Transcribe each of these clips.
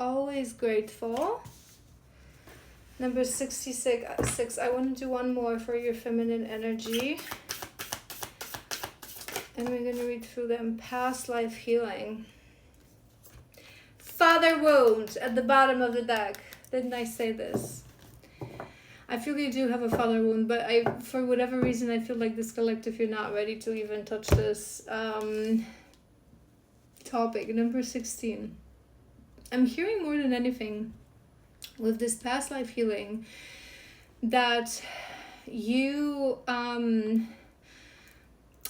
always grateful. Number 66, I want to do one more for your feminine energy. And we're going to read through them. Past life healing. Father wound at the bottom of the deck. Didn't I say this? I feel you do have a father wound, but for whatever reason, I feel like this collective, you're not ready to even touch this topic. Number 16. I'm hearing more than anything with this past life healing that you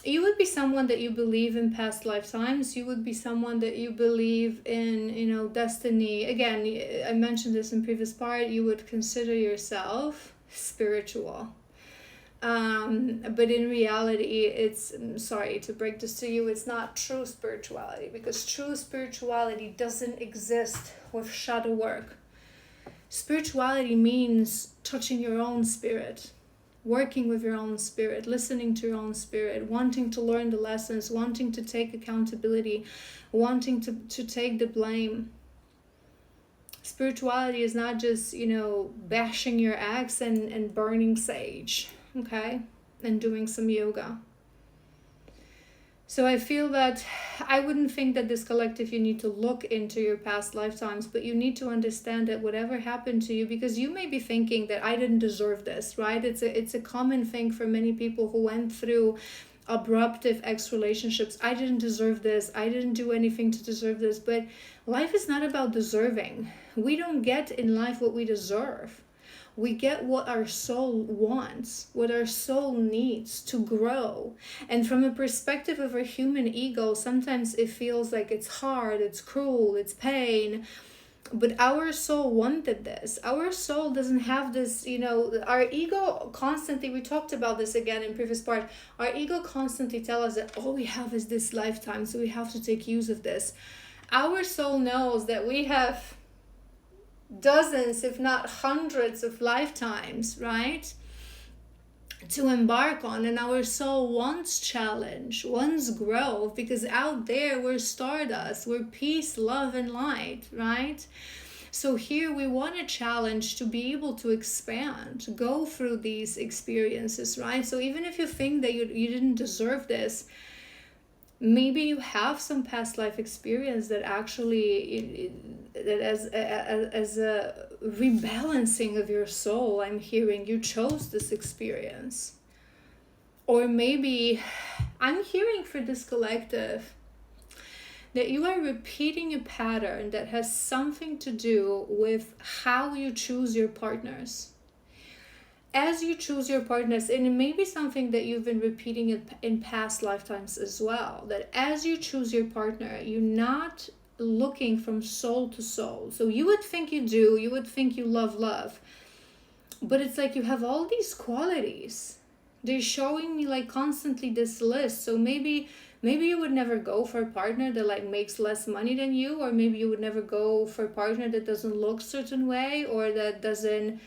would be someone that you believe in past lifetimes. You would be someone that you believe in, destiny. Again, I mentioned this in previous part. You would consider yourself spiritual. But in reality, it's, sorry to break this to you, it's not true spirituality, because true spirituality doesn't exist with shadow work. Spirituality means touching your own spirit, working with your own spirit, listening to your own spirit, wanting to learn the lessons, wanting to take accountability, wanting to take the blame. Spirituality is not just, bashing your axe and burning sage, okay? And doing some yoga. So I feel that I wouldn't think that this collective, you need to look into your past lifetimes, but you need to understand that whatever happened to you, because you may be thinking that I didn't deserve this, right? It's a common thing for many people who went through abruptive ex-relationships. I didn't deserve this. I didn't do anything to deserve this. But life is not about deserving. We don't get in life what we deserve. We get what our soul wants, what our soul needs to grow. And from a perspective of our human ego, sometimes it feels like it's hard, it's cruel, it's pain. But our soul wanted this. Our soul doesn't have this, our ego constantly, we talked about this again in previous part, our ego constantly tells us that all we have is this lifetime, so we have to take use of this. Our soul knows that we have dozens, if not hundreds of lifetimes, right, to embark on. And our soul wants challenge, wants growth, because out there we're stardust, we're peace, love, and light, right? So here we want a challenge to be able to expand, to go through these experiences, right? So even if you think that you didn't deserve this, maybe you have some past life experience that actually, that as a rebalancing of your soul, I'm hearing you chose this experience. Or maybe I'm hearing for this collective that you are repeating a pattern that has something to do with how you choose your partners. As you choose your partners, and it may be something that you've been repeating in past lifetimes as well, that as you choose your partner, you're not looking from soul to soul. So you would think you do, you would think you love, but it's like you have all these qualities. They're showing me like constantly this list. So maybe you would never go for a partner that like makes less money than you, or maybe you would never go for a partner that doesn't look a certain way, or that doesn't,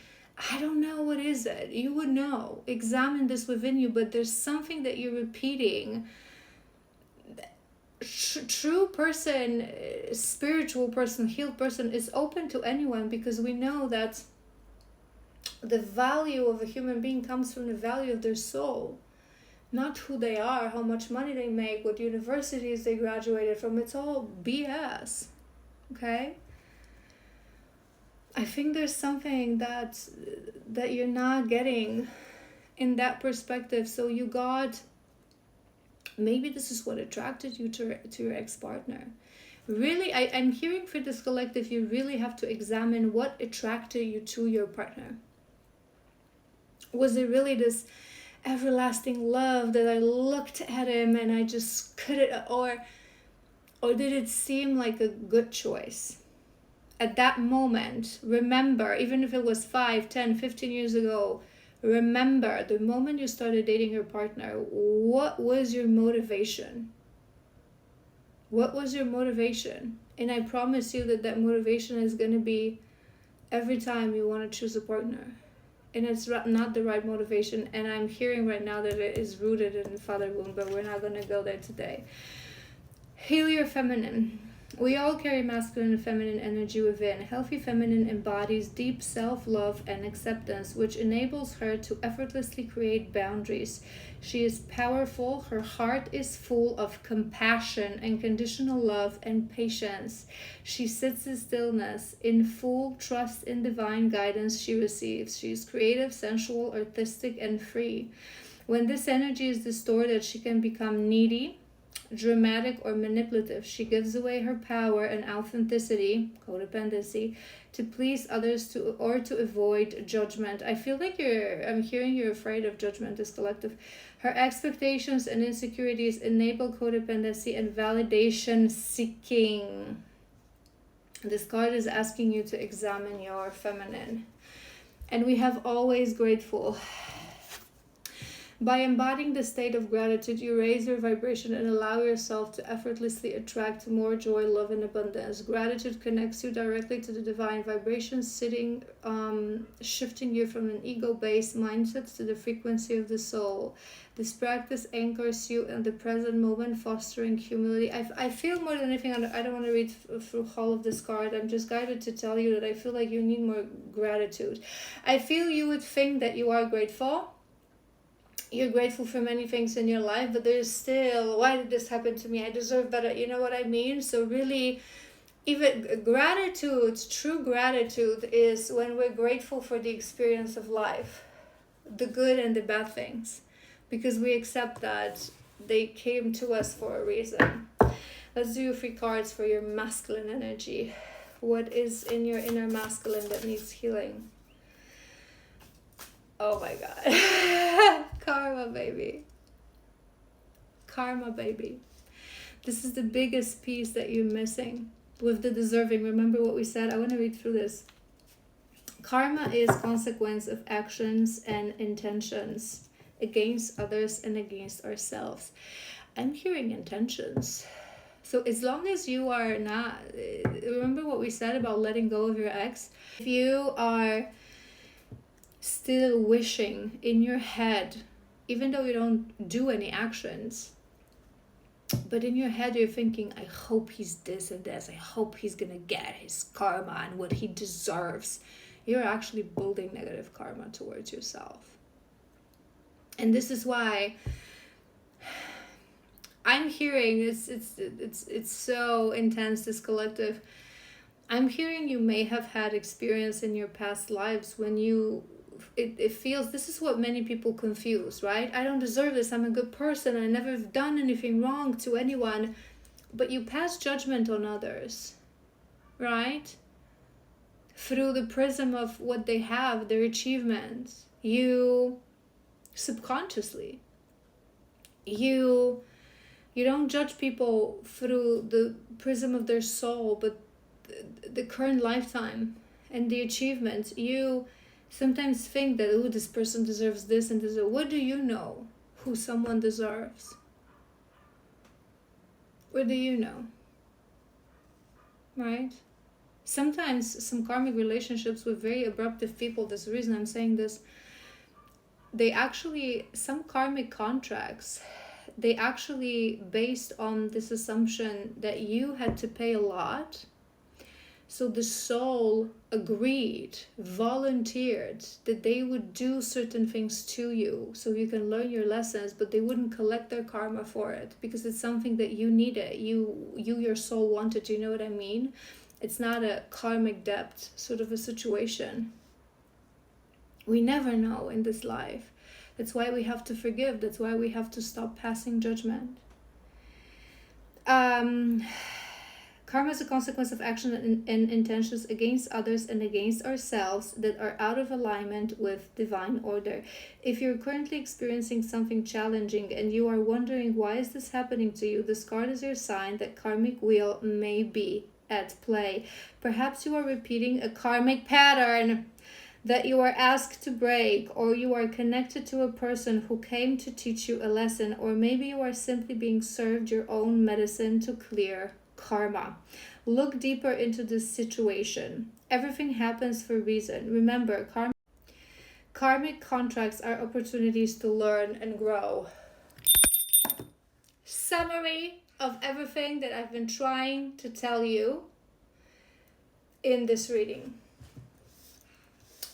I don't know, what is it? You would know. Examine this within you, but there's something that you're repeating. True person, spiritual person, healed person is open to anyone, because we know that the value of a human being comes from the value of their soul, not who they are, how much money they make, what universities they graduated from. It's all BS, okay? I think there's something that you're not getting in that perspective. So you got, maybe this is what attracted you to your ex-partner. Really, I'm hearing for this collective, you really have to examine what attracted you to your partner. Was it really this everlasting love that I looked at him and I just couldn't, or did it seem like a good choice? At that moment, remember, even if it was 5, 10, 15 years ago, remember the moment you started dating your partner, what was your motivation? What was your motivation? And I promise you that motivation is going to be every time you want to choose a partner. And it's not the right motivation. And I'm hearing right now that it is rooted in father wound, but we're not going to go there today. Heal your feminine. We all carry masculine and feminine energy within. Healthy feminine embodies deep self-love and acceptance, which enables her to effortlessly create boundaries. She is powerful. Her heart is full of compassion, unconditional love, and patience. She sits in stillness, in full trust in divine guidance she receives. She is creative, sensual, artistic, and free. When this energy is distorted, she can become needy, dramatic, or manipulative. She gives away her power and authenticity, codependency, to please others or to avoid judgment. I feel like I'm hearing you're afraid of judgment, this collective. Her expectations and insecurities enable codependency and validation seeking. This card is asking you to examine your feminine. And we have always grateful. By embodying the state of gratitude, you raise your vibration and allow yourself to effortlessly attract more joy, love, and abundance. Gratitude connects you directly to the divine vibration, shifting you from an ego-based mindset to the frequency of the soul. This practice anchors you in the present moment, fostering humility. I feel more than anything, I don't want to read through all of this card. I'm just guided to tell you that I feel like you need more gratitude. I feel you would think that you are grateful. You're grateful for many things in your life, but there's still, why did this happen to me? I deserve better. You know what I mean? So really, even gratitude, true gratitude, is when we're grateful for the experience of life, the good and the bad things, because we accept that they came to us for a reason. Let's do 3 cards for your masculine energy. What is in your inner masculine that needs healing? Oh my God. Karma, baby. Karma, baby. This is the biggest piece that you're missing with the deserving. Remember what we said? I want to read through this. Karma is consequence of actions and intentions against others and against ourselves. I'm hearing intentions. So as long as you are not, remember what we said about letting go of your ex? If you are still wishing in your head, even though you don't do any actions, but in your head you're thinking, I hope he's this and this, I hope he's gonna get his karma and what he deserves, you're actually building negative karma towards yourself. And this is why I'm hearing it's so intense, this collective. I'm hearing you may have had experience in your past lives when it feels, this is what many people confuse, right? I don't deserve this, I'm a good person, I never have done anything wrong to anyone. But you pass judgment on others, right? Through the prism of what they have, their achievements. You subconsciously, you don't judge people through the prism of their soul, but the current lifetime and the achievements. You sometimes think that, oh, this person deserves this and this. What do you know who someone deserves? What do you know? Right? Sometimes some karmic relationships with very abruptive people, there's a reason I'm saying this, they actually, some karmic contracts, they actually based on this assumption that you had to pay a lot. So the soul agreed, volunteered that they would do certain things to you so you can learn your lessons, but they wouldn't collect their karma for it because it's something that you needed, your soul wanted. You know what I mean? It's not a karmic debt sort of a situation. We never know in this life. That's why we have to forgive. That's why we have to stop passing judgment. Karma is a consequence of action and intentions against others and against ourselves that are out of alignment with divine order. If you're currently experiencing something challenging and you are wondering why is this happening to you, this card is your sign that karmic wheel may be at play. Perhaps you are repeating a karmic pattern that you are asked to break, or you are connected to a person who came to teach you a lesson, or maybe you are simply being served your own medicine to clear karma. Look deeper into this situation. Everything happens for a reason. Remember, karmic contracts are opportunities to learn and grow. Summary: of everything that I've been trying to tell you in this reading.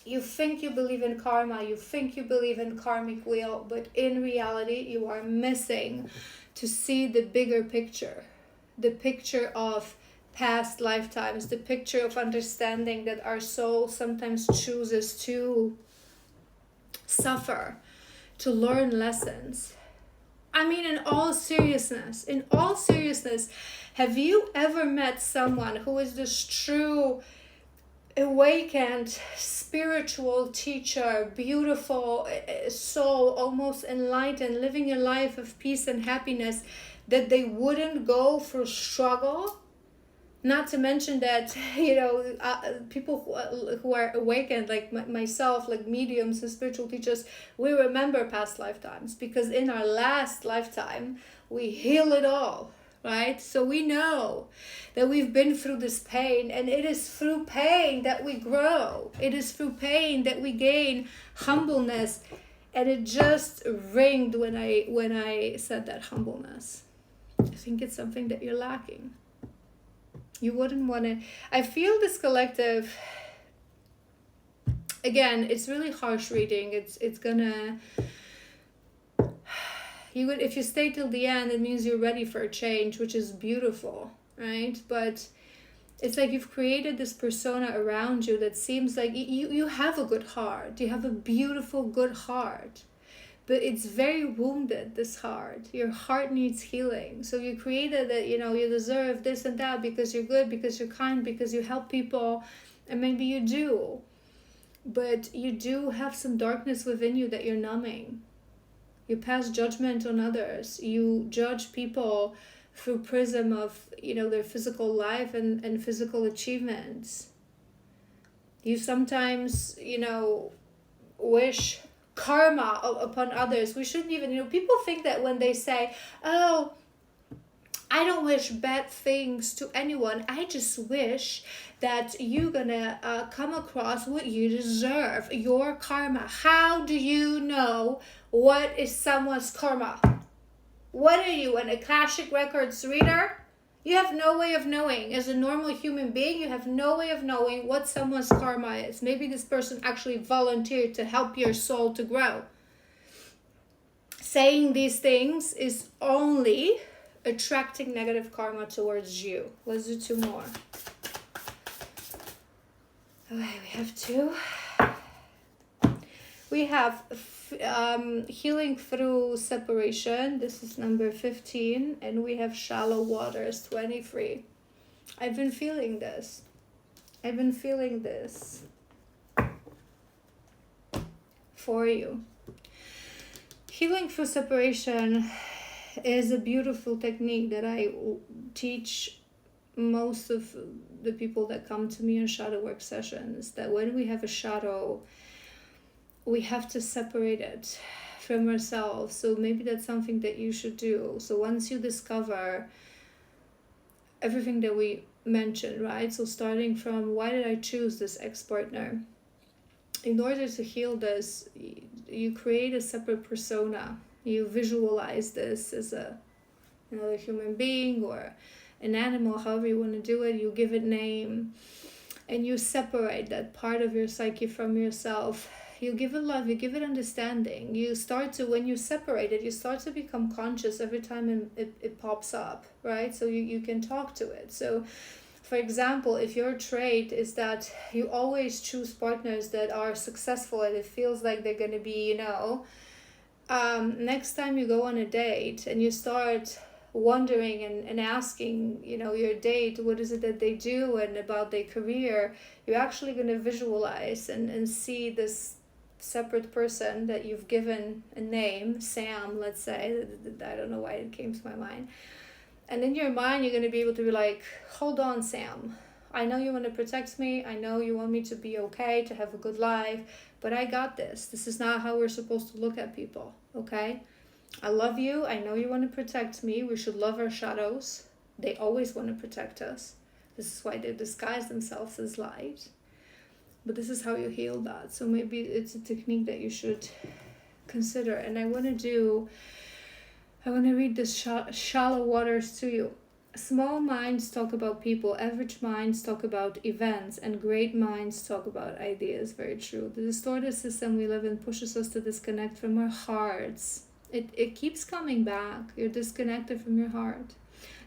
You think you believe in karma, you think you believe in karmic wheel, but in reality you are missing to see the bigger picture. The picture of past lifetimes, the picture of understanding that our soul sometimes chooses to suffer, to learn lessons. I mean, in all seriousness, have you ever met someone who is this true awakened spiritual teacher, beautiful soul, almost enlightened, living a life of peace and happiness, that they wouldn't go through struggle? Not to mention that, people who are awakened, like myself, like mediums and spiritual teachers, we remember past lifetimes, because in our last lifetime we heal it all, right? So we know that we've been through this pain, and it is through pain that we grow. It is through pain that we gain humbleness. And it just ringed when I said that, humbleness. I think it's something that you're lacking. You wouldn't want to. I feel this collective, again, it's really harsh reading. It's gonna, if you stay till the end, it means you're ready for a change, which is beautiful, right? But it's like you've created this persona around you that seems like you have a good heart. You have a beautiful, good heart. But it's very wounded, this heart. Your heart needs healing. So you created that, you deserve this and that because you're good, because you're kind, because you help people. And maybe you do. But you do have some darkness within you that you're numbing. You pass judgment on others. You judge people through prism of, their physical life and physical achievements. You sometimes, wish karma upon others. We shouldn't even, people think that when they say, oh, I don't wish bad things to anyone, I just wish that you're gonna come across what you deserve, your karma. How do you know what is someone's karma? What are you, an Akashic Records reader? You have no way of knowing. As a normal human being, you have no way of knowing what someone's karma is. Maybe this person actually volunteered to help your soul to grow. Saying these things is only attracting negative karma towards you. Let's do 2 more. Okay, we have 2. We have healing through separation. This is number 15. And we have shallow waters, 23. I've been feeling this. For you. Healing through separation is a beautiful technique that I teach most of the people that come to me in shadow work sessions, that when we have a shadow, we have to separate it from ourselves. So maybe that's something that you should do. So once you discover everything that we mentioned, right? So starting from, why did I choose this ex-partner? In order to heal this, you create a separate persona. You visualize this as another human being or an animal, however you want to do it. You give it name, and you separate that part of your psyche from yourself. You give it love, you give it understanding. You start to, when you separate it, you start to become conscious every time it pops up, right? So you can talk to it. So, for example, if your trait is that you always choose partners that are successful and it feels like they're going to be, next time you go on a date and you start wondering and asking, your date, what is it that they do and about their career, you're actually going to visualize and see this separate person that you've given a name, Sam, let's say. I don't know why it came to my mind. And in your mind, you're going to be able to be like, hold on, Sam. I know you want to protect me. I know you want me to be okay, to have a good life, but I got this. This is not how we're supposed to look at people, okay? I love you. I know you want to protect me. We should love our shadows. They always want to protect us. This is why they disguise themselves as light. But this is how you heal that. So maybe it's a technique that you should consider. And I want to do I want to read this shallow waters to you. Small minds talk about people, average minds talk about events, and great minds talk about ideas. Very true. The distorted system we live in pushes us to disconnect from our hearts. It keeps coming back. You're disconnected from your heart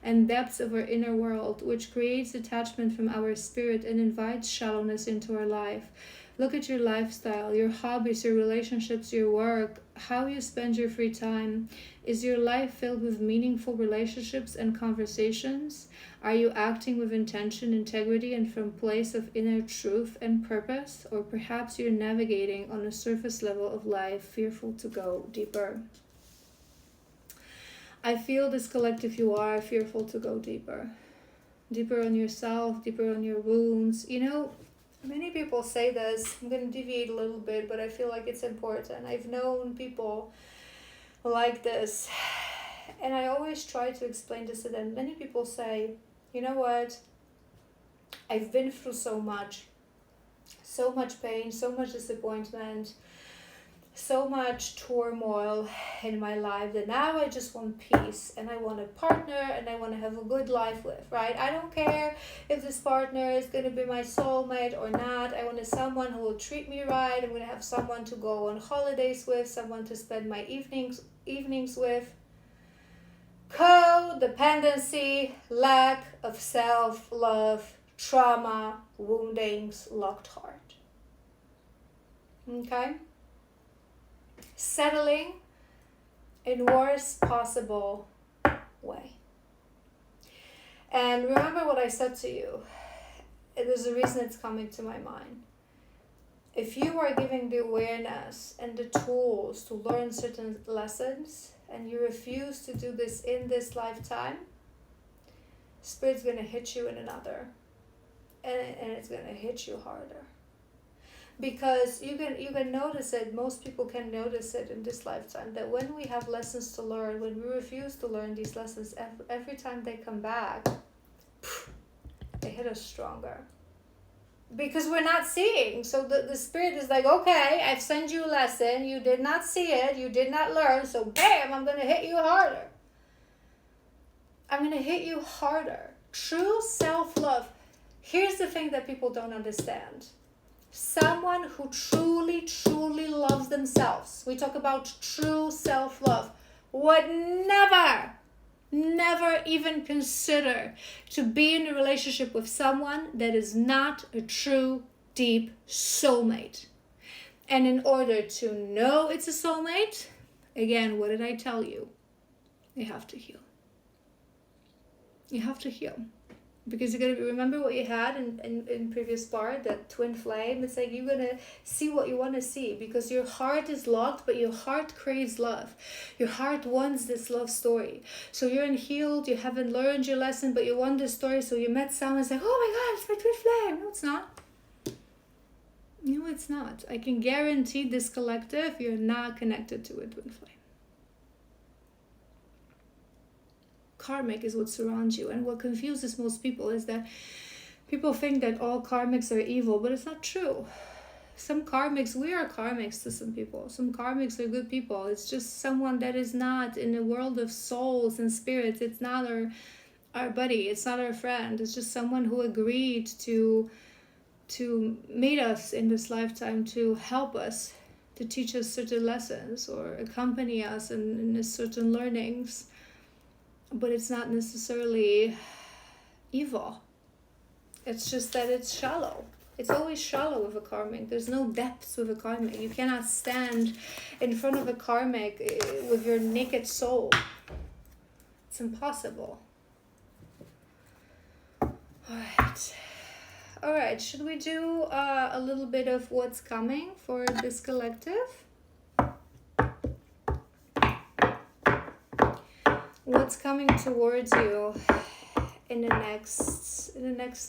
and depths of our inner world, which creates detachment from our spirit and invites shallowness into our life. Look at your lifestyle, your hobbies, your relationships, your work, how you spend your free time. Is your life filled with meaningful relationships and conversations? Are you acting with intention, integrity, and from a place of inner truth and purpose? Or perhaps you're navigating on a surface level of life, fearful to go deeper. I feel this collective, you are fearful to go deeper. Deeper on yourself, deeper on your wounds. You know, many people say this. I'm going to deviate a little bit, but I feel like it's important. I've known people like this, and I always try to explain this to them. Many people say, you know what? I've been through so much pain, so much disappointment, so much turmoil in my life that now I just want peace and I want a partner and I want to have a good life with, right? I don't care if this partner is going to be my soulmate or not. I want someone who will treat me right. I'm going to have someone to go on holidays with, someone to spend my evenings with. Codependency, lack of self-love, trauma, woundings, locked heart. Okay? Settling in worst possible way. And remember what I said to you. There's a reason it's coming to my mind. If you are giving the awareness and the tools to learn certain lessons and you refuse to do this in this lifetime, Spirit's going to hit you in another. And it's going to hit you harder. Because you can notice it, most people can notice it in this lifetime, that when we have lessons to learn, when we refuse to learn these lessons, every time they come back, they hit us stronger. Because we're not seeing. So the Spirit is like, okay, I've sent you a lesson, you did not see it, you did not learn, so bam, I'm going to hit you harder. I'm going to hit you harder. True self-love. Here's the thing that people don't understand. Someone who truly, truly loves themselves, we talk about true self-love, would never even consider to be in a relationship with someone that is not a true, deep soulmate. And in order to know it's a soulmate, again, what did I tell you? You have to heal. You have to heal. Because you're going to remember what you had in previous part, that twin flame. It's like you're going to see what you want to see because your heart is locked, but your heart craves love. Your heart wants this love story. So you're unhealed, you haven't learned your lesson, but you want this story. So you met someone, it's like, oh my God, it's my twin flame. No, it's not. No, it's not. I can guarantee this collective, you're not connected to a twin flame. Karmic is what surrounds you. And what confuses most people is that people think that all karmics are evil, but it's not true. Some karmics, we are karmics to some people. Some karmics are good people. It's just someone that is not in the world of souls and spirits. It's not our buddy. It's not our friend. It's just someone who agreed to meet us in this lifetime, to help us, to teach us certain lessons or accompany us in certain learnings. But it's not necessarily evil. It's just that it's shallow. It's always shallow with a karmic. There's no depth with a karmic. You cannot stand in front of a karmic with your naked soul. It's impossible. All right. Should we do a little bit of what's coming for this collective? What's coming towards you in the next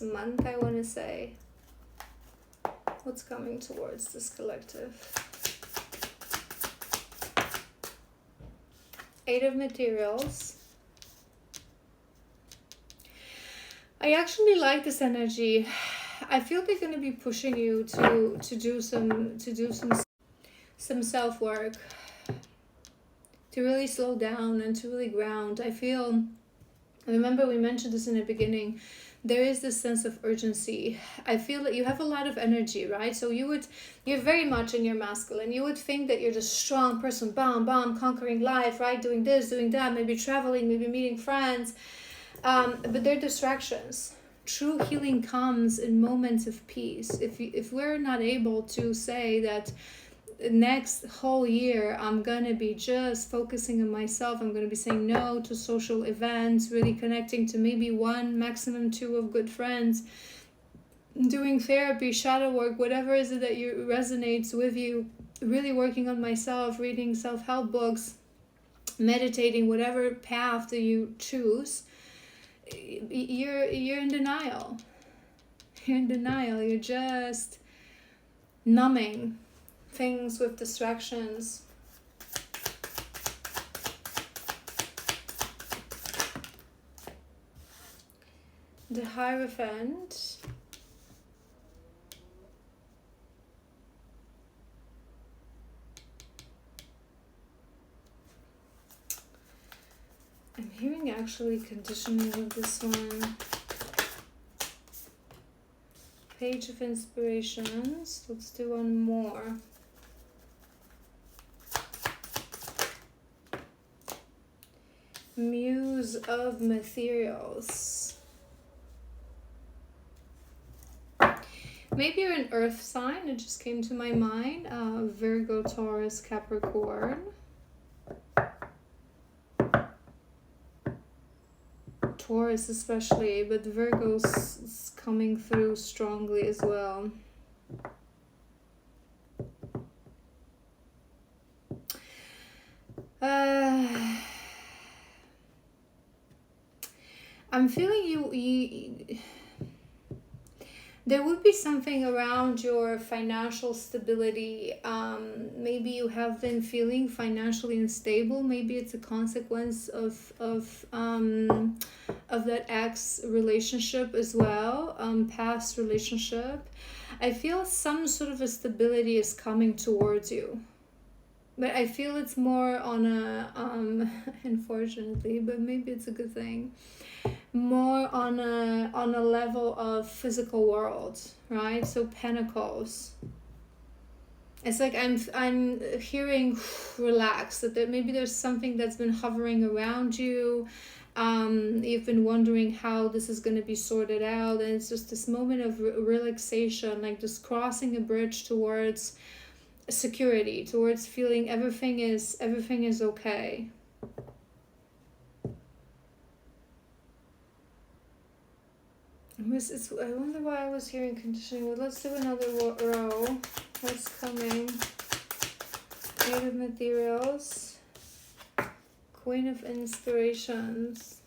month, I want to say. What's coming towards this collective? 8 of Materials. I actually like this energy. I feel they're going to be pushing you to do some self-work, to really slow down and to really ground. I remember we mentioned this in the beginning, there is this sense of urgency. I feel that you have a lot of energy, right? So you're very much in your masculine. You would think that you're this strong person, bam, bam, conquering life, right? Doing this, doing that, maybe traveling, maybe meeting friends. But they're distractions. True healing comes in moments of peace. If we're not able to say that next whole year I'm gonna be just focusing on myself, I'm gonna be saying no to social events, really connecting to maybe one, maximum two of good friends, doing therapy, shadow work, whatever is it that resonates with you, really working on myself, reading self-help books, meditating, whatever path that you choose, you're in denial. You're in denial. You're just numbing things with distractions. The Hierophant. I'm hearing actually conditioning with this one. Page of Inspirations. Let's do one more. Muse of Materials. Maybe you're an earth sign. It just came to my mind. Virgo, Taurus, Capricorn. Taurus especially, but Virgo's coming through strongly as well. I'm feeling you there would be something around your financial stability. Maybe you have been feeling financially unstable. Maybe it's a consequence of that ex relationship as well, past relationship. I feel some sort of a stability is coming towards you. But I feel it's more on a, unfortunately, but maybe it's a good thing, more on a level of physical world, right? So Pentacles. It's like I'm hearing relax, that maybe there's something that's been hovering around you. You've been wondering how this is going to be sorted out, and it's just this moment of relaxation, like just crossing a bridge towards security, towards feeling everything is okay. I wonder why I was hearing conditioning. Well, let's do another row. What's coming? Eight of Materials. Queen of Inspirations.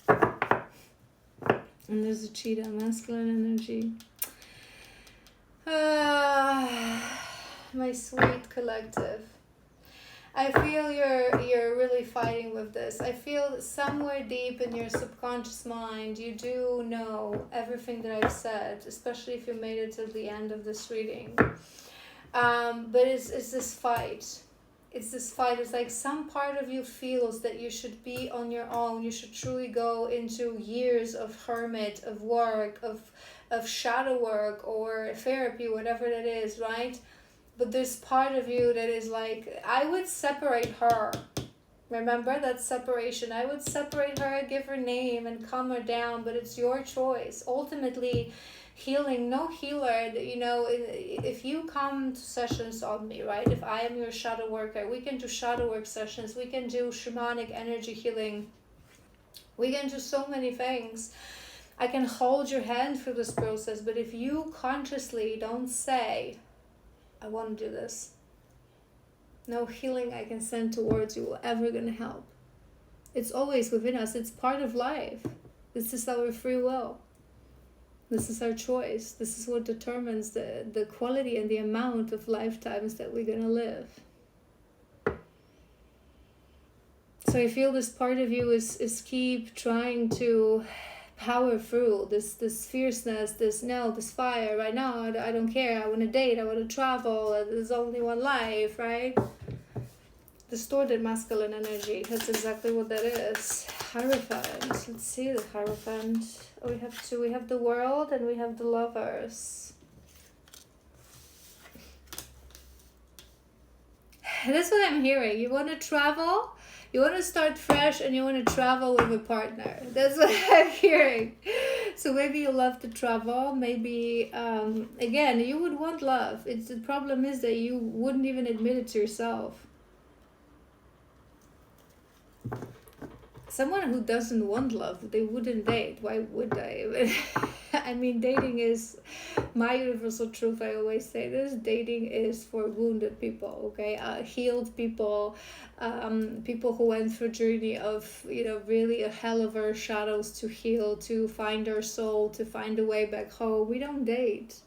And there's a cheetah, masculine energy. My sweet collective. I feel you're really fighting with this. I feel somewhere deep in your subconscious mind you do know everything that I've said, especially if you made it to the end of this reading. But it's this fight. It's this fight. It's like some part of you feels that you should be on your own. You should truly go into years of hermit, of work, of shadow work or therapy, whatever that is, right? But there's part of you that is like, I would separate her. Remember that separation? I would separate her, give her name, and calm her down, but it's your choice. Ultimately, healing, no healer, if you come to sessions on me, right? If I am your shadow worker, we can do shadow work sessions. We can do shamanic energy healing. We can do so many things. I can hold your hand through this process, but if you consciously don't say, I want to do this, no healing I can send towards you will ever gonna help. It's always within us. It's part of life. This is our free will. This is our choice. This is what determines the quality and the amount of lifetimes that we're gonna live. So I feel this part of you is keep trying to power through this fierceness, this fire right now. I don't care. I want to date. I want to travel. There's only one life, right? distorted masculine energy. That's exactly what that is. Hierophant. Let's see the Hierophant. Oh, we have two. We have the World and we have the Lovers. That's what I'm hearing. You want to travel, you want to start fresh, and you want to travel with a partner. That's what I'm hearing. So maybe you love to travel. Maybe, again, you would want love. The problem is that you wouldn't even admit it to yourself. Someone who doesn't want love, they wouldn't date. Why would they? I mean, dating is my universal truth. I always say this. Dating is for wounded people, okay? Healed people, people who went through a journey of, really a hell of our shadows to heal, to find our soul, to find a way back home. We don't date.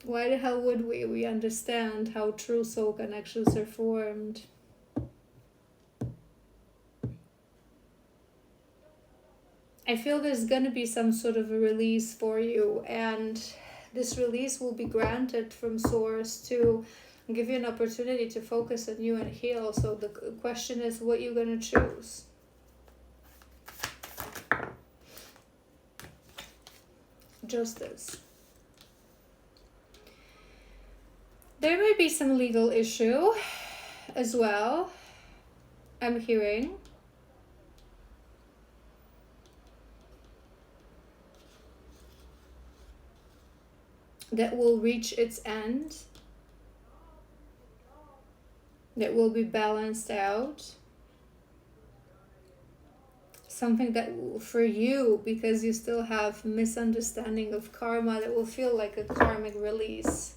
Why the hell would we? We understand how true soul connections are formed. I feel there's going to be some sort of a release for you, and this release will be granted from Source to give you an opportunity to focus on you and heal. So the question is what you're going to choose. Justice. There may be some legal issue as well, I'm hearing. That will reach its end, that will be balanced out. Something that for you, because you still have misunderstanding of karma, that will feel like a karmic release.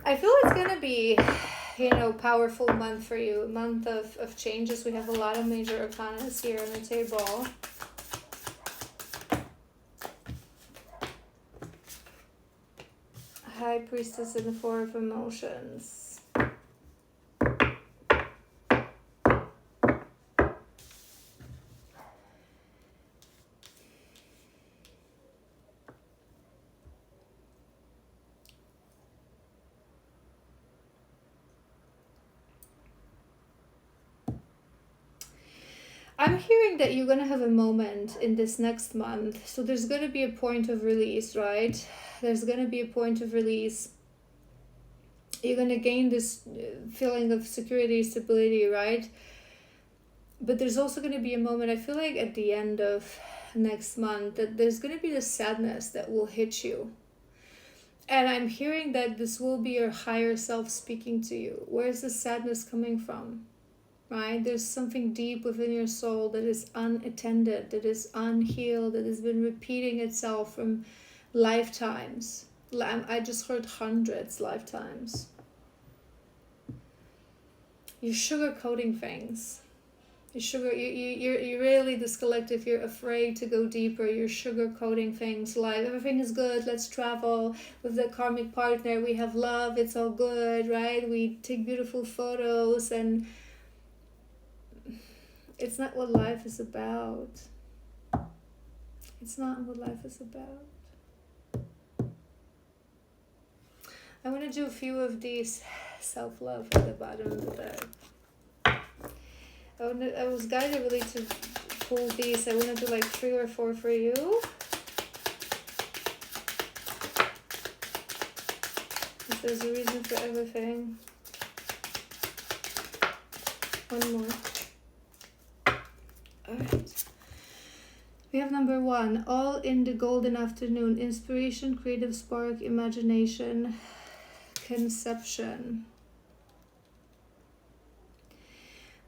I feel it's going to be, powerful month for you, a month of changes. We have a lot of major arcanas here on the table. High Priestess and the Four of Emotions. I'm hearing that you're going to have a moment in this next month. So there's going to be a point of release, right? There's going to be a point of release. You're going to gain this feeling of security, stability, right? But there's also going to be a moment, I feel like at the end of next month, that there's going to be this sadness that will hit you. And I'm hearing that this will be your higher self speaking to you. Where's the sadness coming from? Right? There's something deep within your soul that is unattended, that is unhealed, that has been repeating itself from lifetimes. I just heard hundreds lifetimes. You're sugarcoating things. You're really, this collective, you're afraid to go deeper. You're sugarcoating things like everything is good, let's travel with the karmic partner, we have love, it's all good, right? We take beautiful photos, and it's not what life is about. It's not what life is about. I want to do a few of these self-love at the bottom of the deck. I was guided really to pull these. I want to do like 3 or 4 for you. There's a reason for everything. One more. Alright. We have number 1. All in the golden afternoon. Inspiration, creative spark, imagination, conception.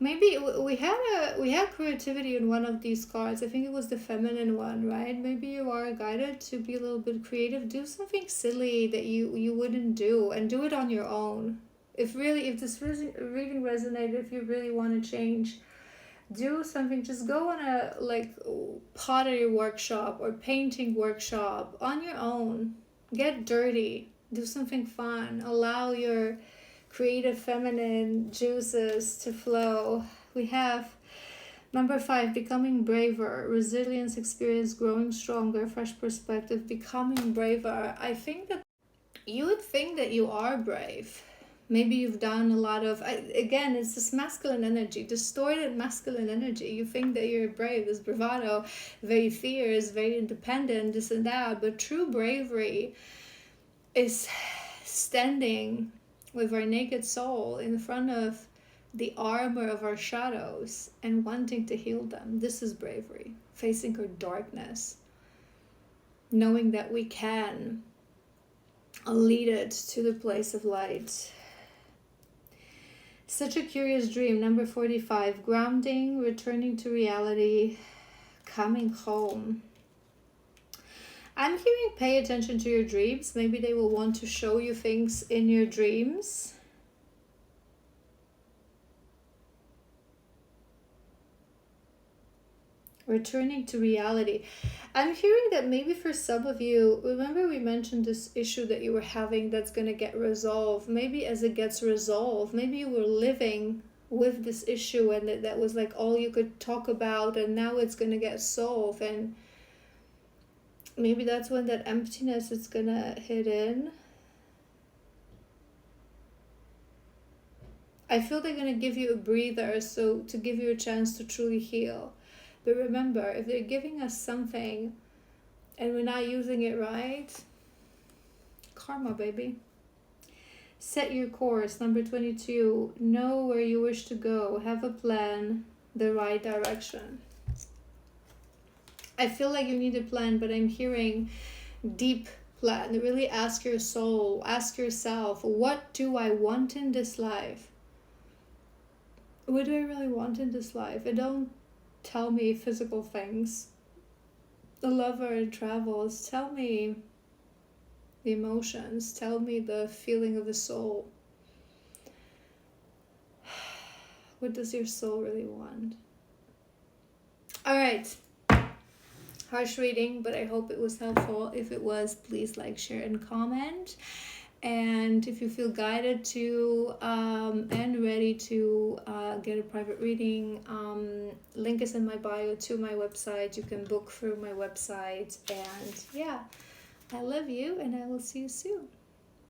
Maybe we had creativity in one of these cards. I think it was the feminine one, right? Maybe you are guided to be a little bit creative. Do something silly that you wouldn't do, and do it on your own. If this reading resonated, if you really want to change, do something. Just go on a pottery workshop or painting workshop on your own. Get dirty. Do something fun. Allow your creative feminine juices to flow. We have number 5, becoming braver, resilience, experience, growing stronger, fresh perspective, becoming braver. I think that you would think that you are brave, Maybe you've done a lot of, again, it's this masculine energy, distorted masculine energy. You think that you're brave, this bravado, very fierce, very independent, this and that. But true bravery is standing with our naked soul in front of the armor of our shadows and wanting to heal them. This is bravery, facing our darkness, knowing that we can lead it to the place of light. Such a curious dream. Number 45, grounding, returning to reality, coming home. I'm hearing pay attention to your dreams. Maybe they will want to show you things in your dreams. Returning to reality. I'm hearing that maybe for some of you, remember we mentioned this issue that you were having that's going to get resolved. Maybe as it gets resolved, maybe you were living with this issue and that was like all you could talk about, and now it's going to get solved, and maybe that's when that emptiness is going to hit in. I feel they're going to give you a breather, so to give you a chance to truly heal. But remember, if they're giving us something and we're not using it right, karma, baby. Set your course. Number 22, know where you wish to go. Have a plan, the right direction. I feel like you need a plan, but I'm hearing deep plan. Really ask your soul, ask yourself, what do I want in this life? What do I really want in this life? And don't tell me physical things. The lover and travels. Tell me the emotions. Tell me the feeling of the soul. What does your soul really want? All right. Harsh reading, but I hope it was helpful. If it was, please like, share, and comment. And if you feel guided to and ready to get a private reading, link is in my bio to my website. You can book through my website. And yeah, I love you, and I will see you soon.